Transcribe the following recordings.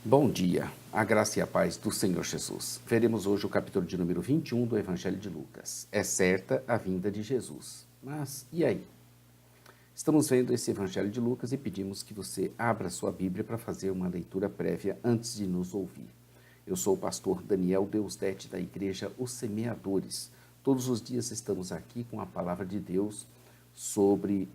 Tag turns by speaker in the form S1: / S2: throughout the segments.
S1: Bom dia, a graça e a paz do Senhor Jesus. Veremos hoje o capítulo de número 21 do Evangelho de Lucas. É certa a vinda de Jesus. Mas e aí? Estamos vendo esse Evangelho de Lucas e pedimos que você abra sua Bíblia para fazer uma leitura prévia antes de nos ouvir. Eu sou o pastor Daniel Deusdete da Igreja Os Semeadores. Todos os dias estamos aqui com a palavra de Deus sobre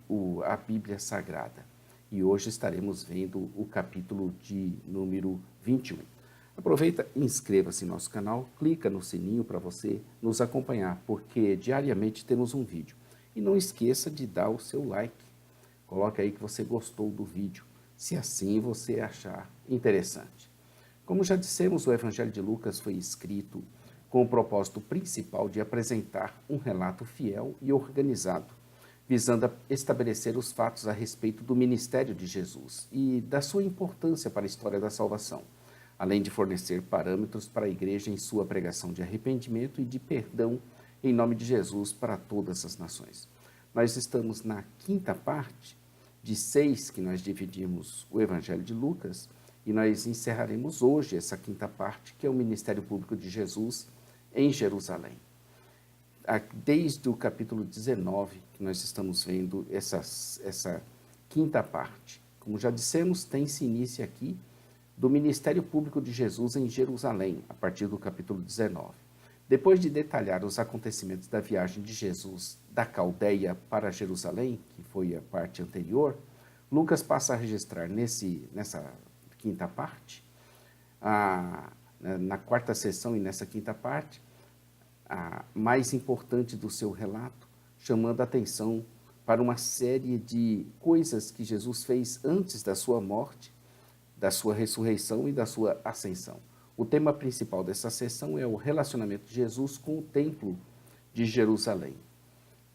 S1: a Bíblia Sagrada. E hoje estaremos vendo o capítulo de número 21. Aproveita e inscreva-se no nosso canal, clica no sininho para você nos acompanhar, porque diariamente temos um vídeo. E não esqueça de dar o seu like. Coloque aí que você gostou do vídeo, se assim você achar interessante. Como já dissemos, o Evangelho de Lucas foi escrito com o propósito principal de apresentar um relato fiel e organizado, visando estabelecer os fatos a respeito do ministério de Jesus e da sua importância para a história da salvação, além de fornecer parâmetros para a igreja em sua pregação de arrependimento e de perdão em nome de Jesus para todas as nações. Nós estamos na quinta parte de 6 que nós dividimos o Evangelho de Lucas, e nós encerraremos hoje essa quinta parte, que é o ministério público de Jesus em Jerusalém. Desde o capítulo 19, que nós estamos vendo essa quinta parte. Como já dissemos, tem-se início aqui do ministério público de Jesus em Jerusalém, a partir do capítulo 19. Depois de detalhar os acontecimentos da viagem de Jesus da Caldeia para Jerusalém, que foi a parte anterior, Lucas passa a registrar nessa quinta parte, na quarta sessão e nessa quinta parte, a mais importante do seu relato, chamando a atenção para uma série de coisas que Jesus fez antes da sua morte, da sua ressurreição e da sua ascensão. O tema principal dessa sessão é o relacionamento de Jesus com o templo de Jerusalém.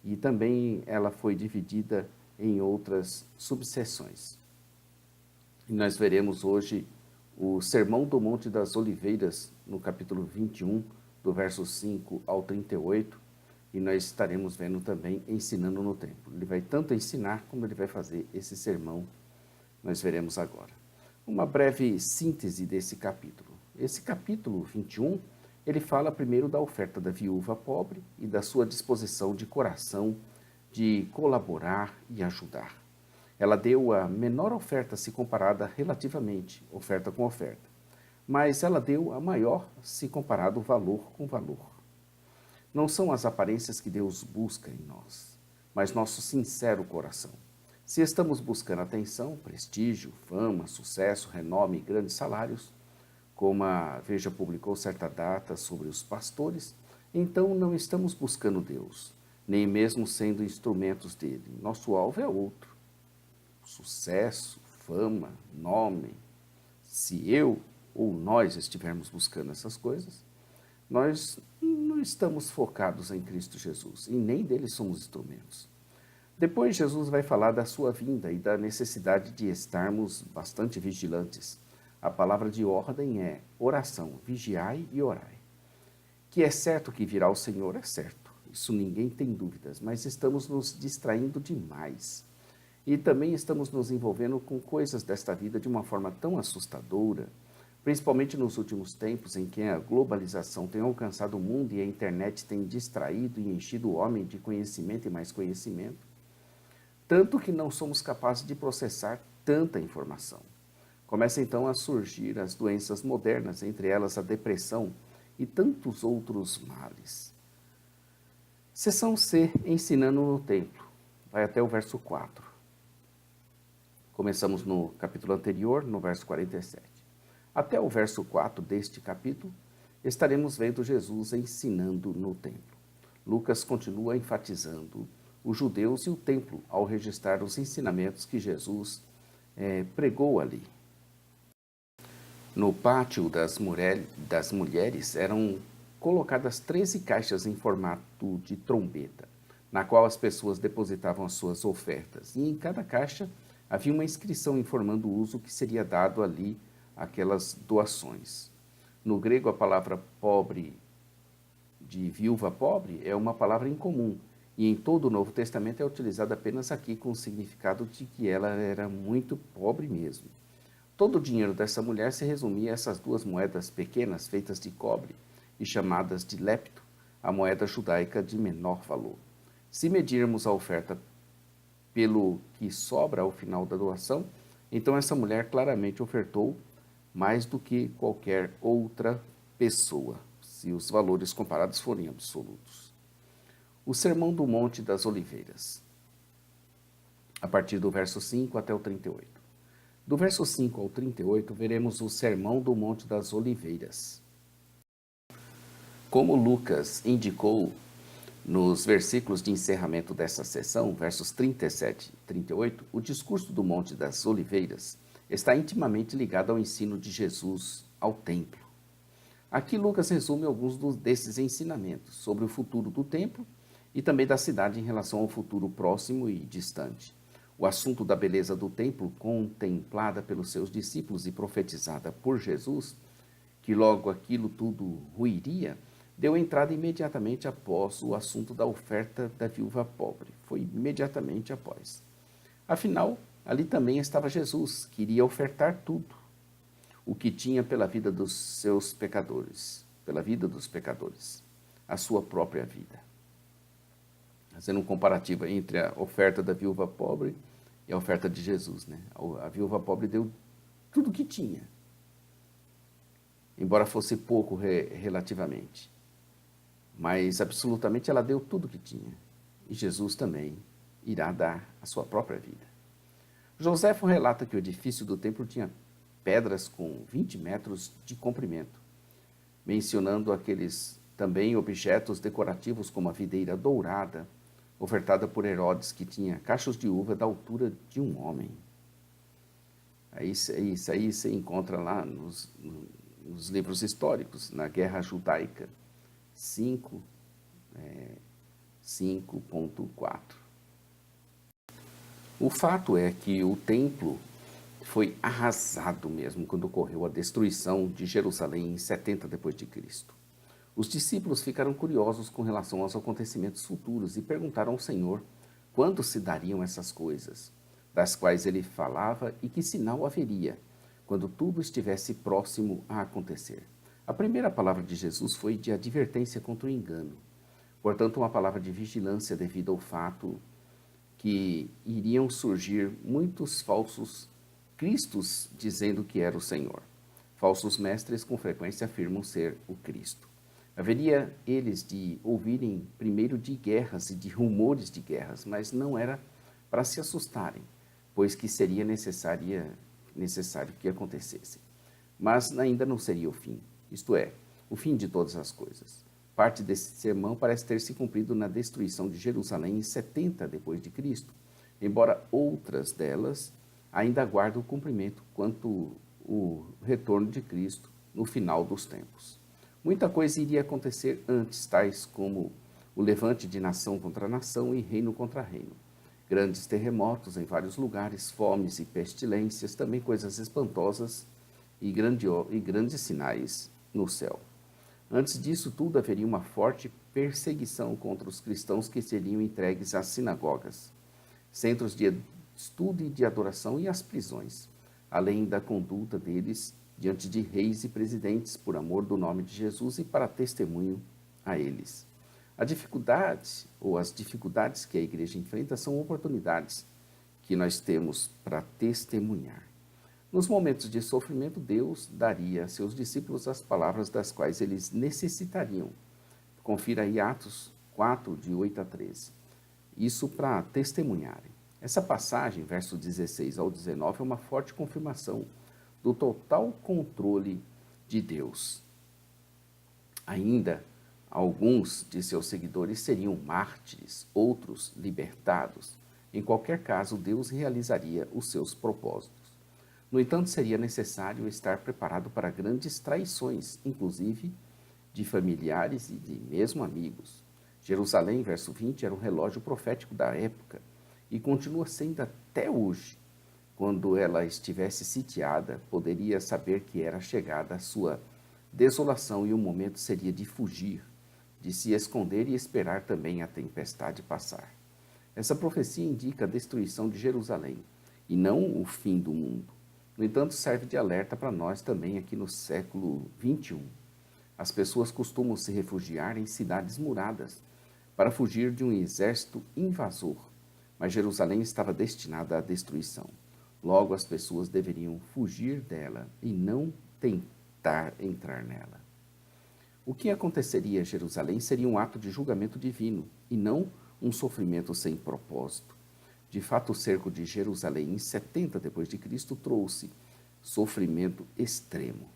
S1: E também ela foi dividida em outras subseções. E nós veremos hoje o Sermão do Monte das Oliveiras, no capítulo 21, do verso 5 ao 38, e nós estaremos vendo também ensinando no templo. Ele vai tanto ensinar como ele vai fazer esse sermão, nós veremos agora. Uma breve síntese desse capítulo. Esse capítulo 21, ele fala primeiro da oferta da viúva pobre e da sua disposição de coração de colaborar e ajudar. Ela deu a menor oferta se comparada relativamente, oferta com oferta, mas ela deu a maior se comparado valor com valor. Não são as aparências que Deus busca em nós, mas nosso sincero coração. Se estamos buscando atenção, prestígio, fama, sucesso, renome e grandes salários, como a Veja publicou certa data sobre os pastores, então não estamos buscando Deus, nem mesmo sendo instrumentos dele. Nosso alvo é outro. Sucesso, fama, nome. Se eu ou nós estivermos buscando essas coisas, nós não estamos focados em Cristo Jesus e nem dele somos instrumentos. Depois Jesus vai falar da sua vinda e da necessidade de estarmos bastante vigilantes. A palavra de ordem é oração, vigiai e orai. Que é certo que virá o Senhor, é certo. Isso ninguém tem dúvidas, mas estamos nos distraindo demais. E também estamos nos envolvendo com coisas desta vida de uma forma tão assustadora, principalmente nos últimos tempos em que a globalização tem alcançado o mundo e a internet tem distraído e enchido o homem de conhecimento e mais conhecimento, tanto que não somos capazes de processar tanta informação. Começam então a surgir as doenças modernas, entre elas a depressão e tantos outros males. Seção C, ensinando no templo, vai até o verso 4. Começamos no capítulo anterior, no verso 47. Até o verso 4 deste capítulo, estaremos vendo Jesus ensinando no templo. Lucas continua enfatizando os judeus e o templo ao registrar os ensinamentos que Jesus pregou ali. No pátio das mulheres eram colocadas 13 caixas em formato de trombeta, na qual as pessoas depositavam as suas ofertas, e em cada caixa havia uma inscrição informando o uso que seria dado ali àquelas doações. No grego, a palavra pobre, de viúva pobre, é uma palavra incomum, e em todo o Novo Testamento é utilizada apenas aqui com o significado de que ela era muito pobre mesmo. Todo o dinheiro dessa mulher se resumia a essas duas moedas pequenas feitas de cobre e chamadas de lepto, a moeda judaica de menor valor. Se medirmos a oferta pelo que sobra ao final da doação, então essa mulher claramente ofertou mais do que qualquer outra pessoa, se os valores comparados forem absolutos. O Sermão do Monte das Oliveiras, a partir do verso 5 até o 38. Do verso 5 ao 38, veremos o Sermão do Monte das Oliveiras. Como Lucas indicou nos versículos de encerramento dessa sessão, versos 37 e 38, o discurso do Monte das Oliveiras está intimamente ligado ao ensino de Jesus ao templo. Aqui Lucas resume alguns desses ensinamentos sobre o futuro do templo e também da cidade em relação ao futuro próximo e distante. O assunto da beleza do templo, contemplada pelos seus discípulos e profetizada por Jesus, que logo aquilo tudo ruiria, deu entrada imediatamente após o assunto da oferta da viúva pobre. Foi imediatamente após. Afinal, ali também estava Jesus, que iria ofertar tudo, o que tinha pela vida dos seus pecadores, pela vida dos pecadores, a sua própria vida. Fazendo um comparativo entre a oferta da viúva pobre e a oferta de Jesus, né? A viúva pobre deu tudo o que tinha, embora fosse pouco relativamente, mas absolutamente ela deu tudo o que tinha. E Jesus também irá dar a sua própria vida. Joséfo relata que o edifício do templo tinha pedras com 20 metros de comprimento, mencionando aqueles também objetos decorativos como a videira dourada, ofertada por Herodes, que tinha cachos de uva da altura de um homem. Isso aí você encontra lá nos livros históricos, na Guerra Judaica 5.4. O fato é que o templo foi arrasado mesmo quando ocorreu a destruição de Jerusalém em 70 d.C. Os discípulos ficaram curiosos com relação aos acontecimentos futuros e perguntaram ao Senhor quando se dariam essas coisas, das quais ele falava, e que sinal haveria, quando tudo estivesse próximo a acontecer. A primeira palavra de Jesus foi de advertência contra o engano. Portanto, uma palavra de vigilância devido ao fato que iriam surgir muitos falsos cristos dizendo que era o Senhor. Falsos mestres com frequência afirmam ser o Cristo. Haveria eles de ouvirem primeiro de guerras e de rumores de guerras, mas não era para se assustarem, pois que seria necessário que acontecesse. Mas ainda não seria o fim, isto é, o fim de todas as coisas. Parte desse sermão parece ter se cumprido na destruição de Jerusalém em 70 d.C., embora outras delas ainda aguardam o cumprimento quanto o retorno de Cristo no final dos tempos. Muita coisa iria acontecer antes, tais como o levante de nação contra nação e reino contra reino. Grandes terremotos em vários lugares, fomes e pestilências, também coisas espantosas e grandes sinais no céu. Antes disso tudo, haveria uma forte perseguição contra os cristãos que seriam entregues às sinagogas, centros de estudo e de adoração, e às prisões, além da conduta deles diante de reis e presidentes por amor do nome de Jesus e para testemunho a eles. A dificuldade ou as dificuldades que a igreja enfrenta são oportunidades que nós temos para testemunhar. Nos momentos de sofrimento, Deus daria a seus discípulos as palavras das quais eles necessitariam. Confira aí Atos 4, de 8 a 13. Isso para testemunharem. Essa passagem, versos 16 ao 19, é uma forte confirmação do total controle de Deus. Ainda, alguns de seus seguidores seriam mártires, outros libertados. Em qualquer caso, Deus realizaria os seus propósitos. No entanto, seria necessário estar preparado para grandes traições, inclusive de familiares e de mesmo amigos. Jerusalém, verso 20, era um relógio profético da época e continua sendo até hoje. Quando ela estivesse sitiada, poderia saber que era chegada a sua desolação e o momento seria de fugir, de se esconder e esperar também a tempestade passar. Essa profecia indica a destruição de Jerusalém e não o fim do mundo. No entanto, serve de alerta para nós também aqui no século XXI. As pessoas costumam se refugiar em cidades muradas para fugir de um exército invasor, mas Jerusalém estava destinada à destruição. Logo, as pessoas deveriam fugir dela e não tentar entrar nela. O que aconteceria a Jerusalém seria um ato de julgamento divino e não um sofrimento sem propósito. De fato, o cerco de Jerusalém em 70 d.C. trouxe sofrimento extremo.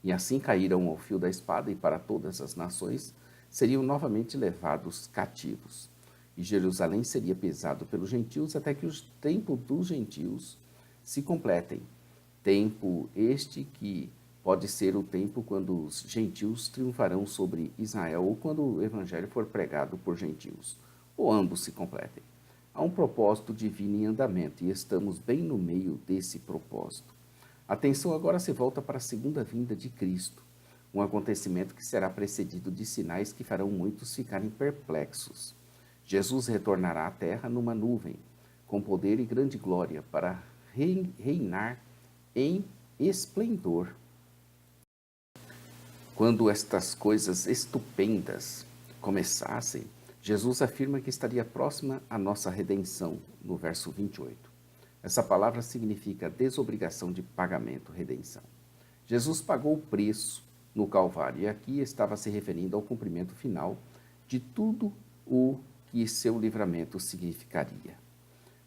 S1: E assim caíram ao fio da espada, e para todas as nações seriam novamente levados cativos. E Jerusalém seria pesado pelos gentios até que os tempos dos gentios se completem. Tempo este que pode ser o tempo quando os gentios triunfarão sobre Israel ou quando o evangelho for pregado por gentios, ou ambos se completem. Há um propósito divino em andamento e estamos bem no meio desse propósito. A atenção agora se volta para a segunda vinda de Cristo, um acontecimento que será precedido de sinais que farão muitos ficarem perplexos. Jesus retornará à terra numa nuvem, com poder e grande glória, para reinar em esplendor. Quando estas coisas estupendas começassem, Jesus afirma que estaria próxima a nossa redenção, no verso 28. Essa palavra significa desobrigação de pagamento, redenção. Jesus pagou o preço no Calvário e aqui estava se referindo ao cumprimento final de tudo o que seu livramento significaria.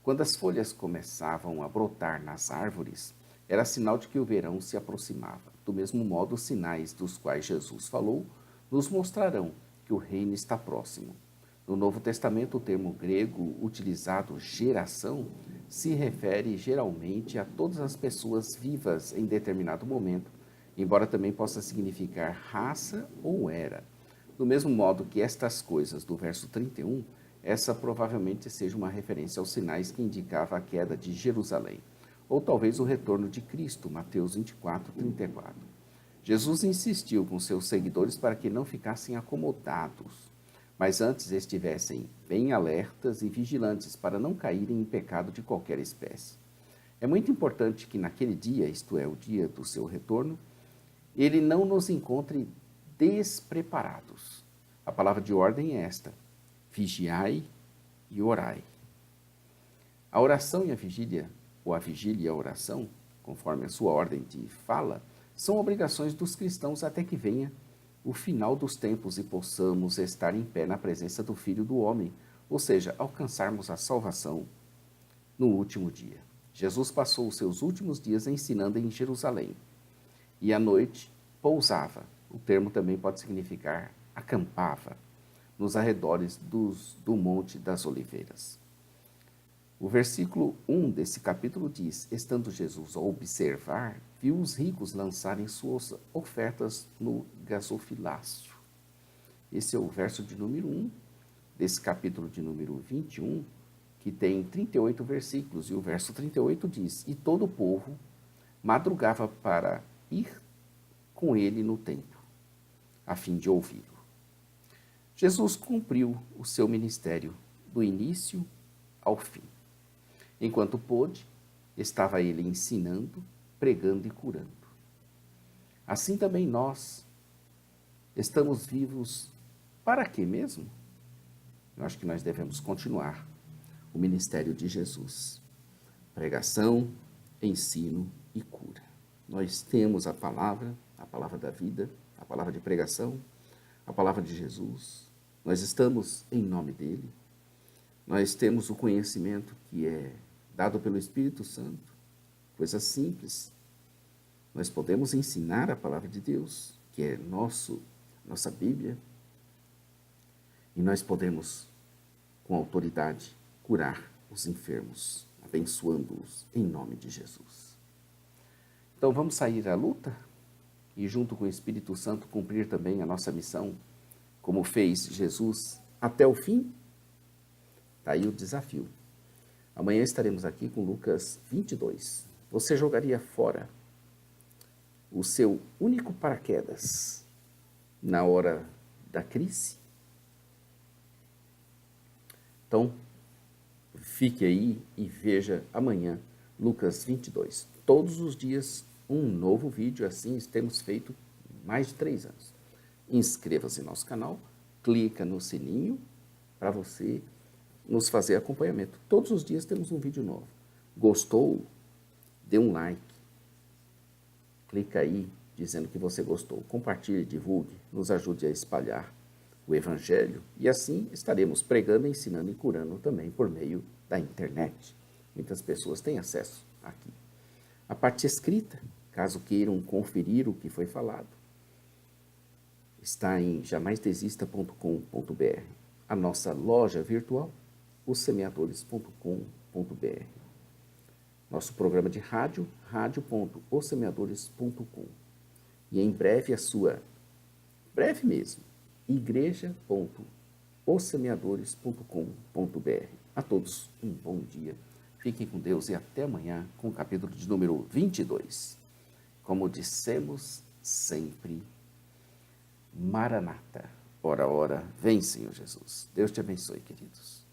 S1: Quando as folhas começavam a brotar nas árvores, era sinal de que o verão se aproximava. Do mesmo modo, os sinais dos quais Jesus falou nos mostrarão que o reino está próximo. No Novo Testamento, o termo grego utilizado, geração, se refere geralmente a todas as pessoas vivas em determinado momento, embora também possa significar raça ou era. Do mesmo modo que estas coisas do verso 31, essa provavelmente seja uma referência aos sinais que indicava a queda de Jerusalém, ou talvez o retorno de Cristo, Mateus 24, 34. Jesus insistiu com seus seguidores para que não ficassem acomodados, mas antes estivessem bem alertas e vigilantes para não caírem em pecado de qualquer espécie. É muito importante que naquele dia, isto é, o dia do seu retorno, ele não nos encontre despreparados. A palavra de ordem é esta: vigiai e orai. A oração e a vigília, ou a vigília e a oração, conforme a sua ordem de fala, são obrigações dos cristãos até que venha o final dos tempos e possamos estar em pé na presença do Filho do Homem, ou seja, alcançarmos a salvação no último dia. Jesus passou os seus últimos dias ensinando em Jerusalém e à noite pousava. O termo também pode significar acampava nos arredores do Monte das Oliveiras. O versículo 1 desse capítulo diz: estando Jesus a observar, viu os ricos lançarem suas ofertas no gasofilácio. Esse é o verso de número 1 desse capítulo de número 21, que tem 38 versículos, e o verso 38 diz: e todo o povo madrugava para ir com ele no templo, a fim de ouvi-lo. Jesus cumpriu o seu ministério do início ao fim. Enquanto pôde, estava ele ensinando, pregando e curando. Assim também nós estamos vivos para quê mesmo? Eu acho que nós devemos continuar o ministério de Jesus. Pregação, ensino e cura. Nós temos a palavra da vida, a palavra de pregação, a palavra de Jesus. Nós estamos em nome dele. Nós temos o conhecimento que é dado pelo Espírito Santo, coisa simples. Nós podemos ensinar a palavra de Deus, que é nossa Bíblia, e nós podemos, com autoridade, curar os enfermos, abençoando-os em nome de Jesus. Então vamos sair à luta e junto com o Espírito Santo cumprir também a nossa missão, como fez Jesus até o fim? Está aí o desafio. Amanhã estaremos aqui com Lucas 22. Você jogaria fora o seu único paraquedas na hora da crise? Então, fique aí e veja amanhã Lucas 22. Todos os dias um novo vídeo, assim temos feito mais de 3 anos. Inscreva-se no nosso canal, clica no sininho para você nos fazer acompanhamento. Todos os dias temos um vídeo novo. Gostou? Dê um like. Clica aí dizendo que você gostou. Compartilhe, divulgue, nos ajude a espalhar o Evangelho e assim estaremos pregando, ensinando e curando também por meio da internet. Muitas pessoas têm acesso aqui. A parte escrita, caso queiram conferir o que foi falado, está em jamaisdesista.com.br. A nossa loja virtual, ossemeadores.com.br. Nosso programa de rádio, radio.ossemeadores.com. E em breve breve mesmo, igreja.ossemeadores.com.br. A todos um bom dia. Fiquem com Deus e até amanhã com o capítulo de número 22. Como dissemos sempre, Maranata, ora, ora, vem Senhor Jesus. Deus te abençoe, queridos.